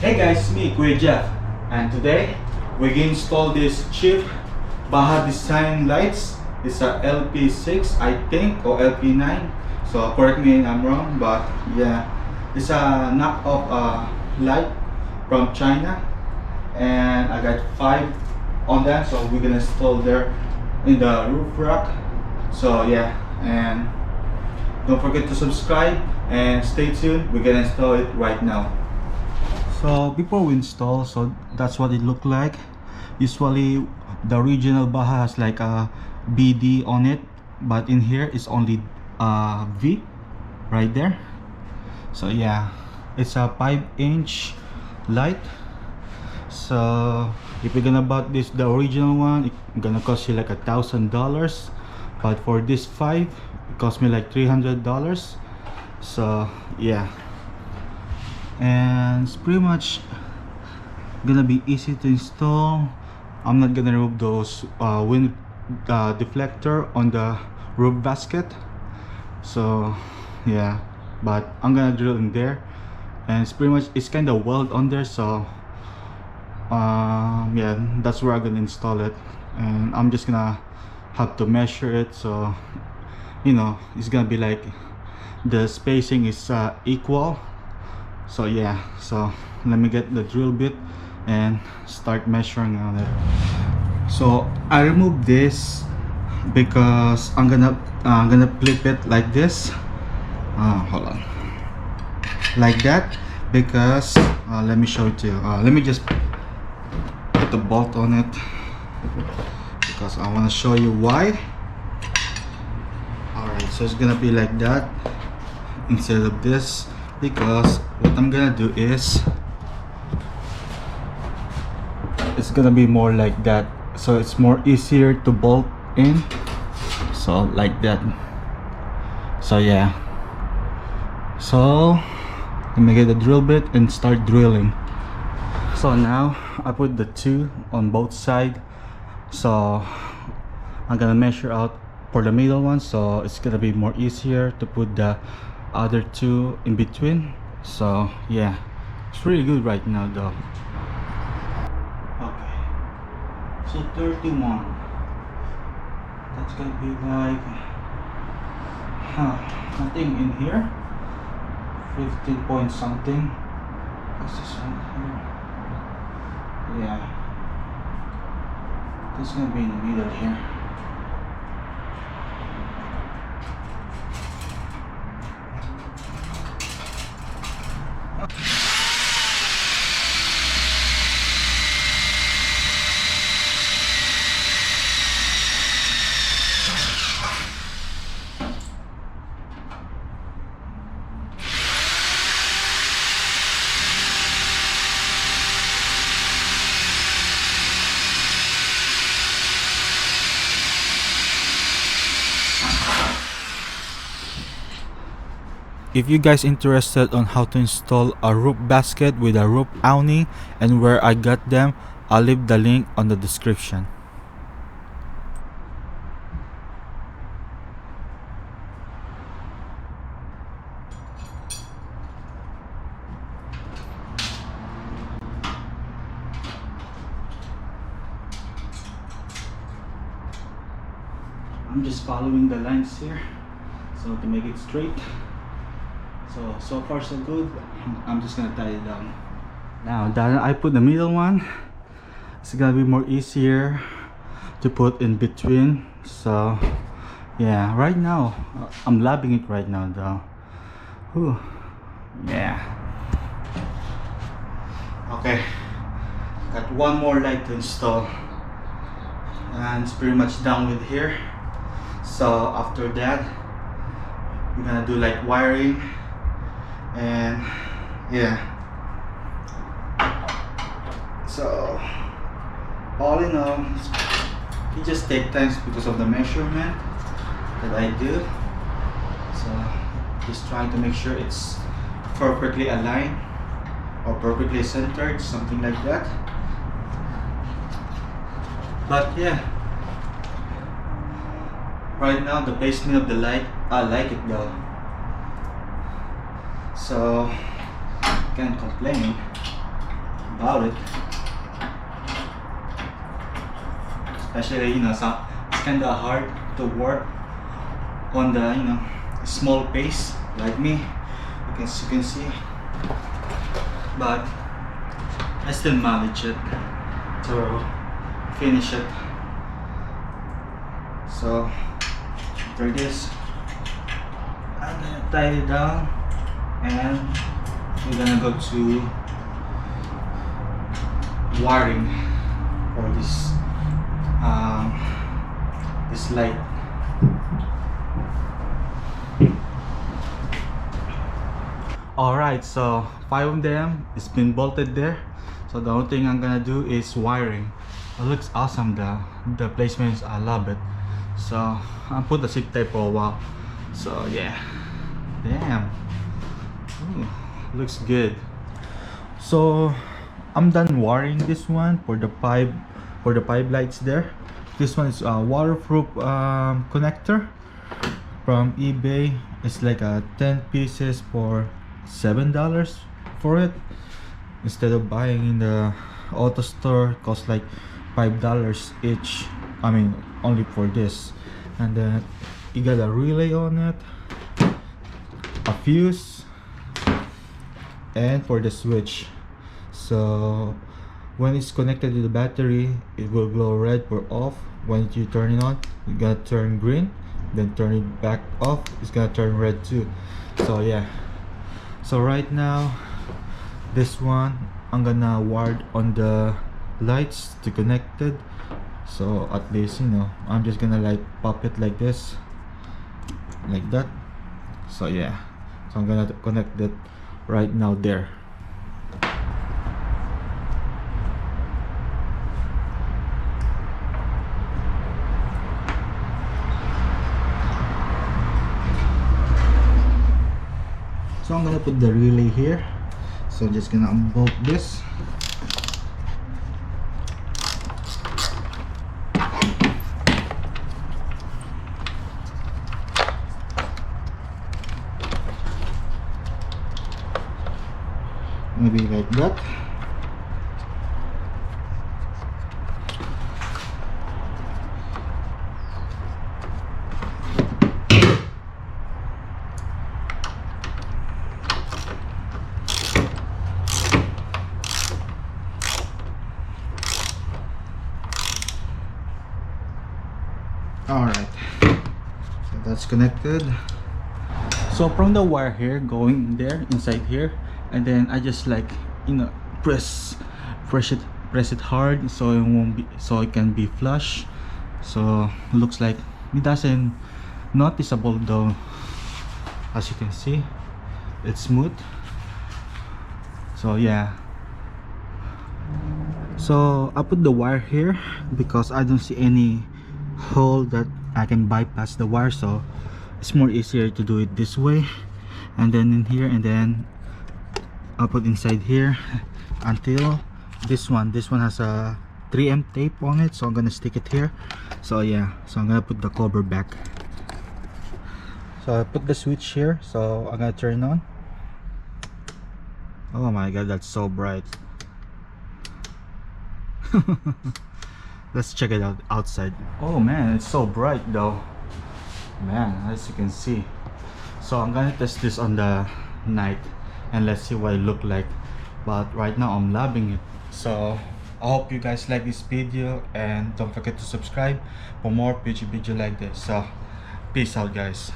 Hey guys, me Kuya Jeff, and today we're gonna install this cheap Baja design lights. It's a LP6 I think, or LP9, so correct me if I'm wrong, but yeah, it's a knockoff light from China, and I got 5 on that, so we're gonna install there in the roof rack. So yeah, and don't forget to subscribe and stay tuned, we're gonna install it right now. So before we install, so that's what it looked like. Usually the original Baja has like a BD on it, but in here it's only V right there. So yeah, it's a 5-inch light. So if you're gonna buy this, the original one, it's gonna cost you like $1,000, but for this 5 it cost me like $300. So yeah, and it's pretty much gonna be easy to install. I'm not gonna remove those wind deflector on the roof basket, so yeah, but I'm gonna drill in there, and it's pretty much, it's kind of weld on there, so yeah, that's where I'm gonna install it. And I'm just gonna have to measure it, so you know, it's gonna be like the spacing is equal. So yeah, so let me get the drill bit and start measuring on it. So I removed this because I'm gonna flip it like this. Hold on, like that, because let me show it to you. Let me just put the bolt on it because I want to show you why. Alright, so it's gonna be like that instead of this, because what I'm gonna do is it's gonna be more like that, so it's more easier to bolt in, so like that. So yeah, so let me get the drill bit and start drilling. So now I put the 2 on both sides, so I'm gonna measure out for the middle one, so it's gonna be more easier to put the other 2 in between. So yeah, it's really good right now though. Okay, so 31, that's gonna be like nothing in here, 15 point something. What's this one here? Yeah, this is gonna be in the middle here. If you guys interested on how to install a roof basket with a roof awning and where I got them, I'll leave the link on the description. I'm just following the lines here, so to make it straight. So far so good. I'm just gonna tie it down. Now that I put the middle one, it's gonna be more easier to put in between. So yeah, right now I'm loving it right now though. Whew. Yeah. Okay, got one more light to install, and it's pretty much done with here. So after that, we're gonna do like wiring. And yeah, so all in all, it just takes time because of the measurement that I do. So just trying to make sure it's perfectly aligned or perfectly centered, something like that. But yeah, right now the placement of the light, I like it though, so can't complain. about it. Especially, you know, it's kind of hard to work on the, you know, small pace like me. You can see, but I still manage it to finish it. So after this, I'm gonna tie it down, and we're gonna go to wiring for this light. Alright, so 5 of them, it's been bolted there. So the only thing I'm gonna do is wiring. It looks awesome, the placements, I love it. So I'll put the zip tape for a while. So yeah, damn. Ooh, looks good. So I'm done wiring this one for the pipe lights there. This one is a waterproof connector from eBay. It's like 10 pieces for $7 for it, instead of buying in the auto store. It costs like $5 each, I mean only for this. And then you got a relay on it, a fuse, and for the switch. So when it's connected to the battery, it will glow red for off. When you turn it on, you gotta turn green, then turn it back off, it's gonna turn red too. So yeah, so right now this one I'm gonna wire on the lights to connect it. So at least, you know, I'm just gonna like pop it like this, like that. So yeah, so I'm gonna connect it right now there. So I'm gonna put the relay here. So just gonna unbolt this. Maybe like that. Alright, so that's connected. So from the wire here going there inside here, and then I just like, you know, press it hard so it won't be, so it can be flush. So it looks like it doesn't noticeable though. As you can see, it's smooth. So yeah, so I put the wire here because I don't see any hole that I can bypass the wire, so it's more easier to do it this way. And then in here, and then I'll put inside here until this one has a 3M tape on it, so I'm gonna stick it here. So yeah, so I'm gonna put the cover back. So I put the switch here, so I'm gonna turn on. Oh my god, that's so bright. Let's check it out outside. Oh man, it's so bright though, man, as you can see. So I'm gonna test this on the night and let's see what it look like. But right now I'm loving it. So I hope you guys like this video, and don't forget to subscribe for more future video like this. So peace out guys.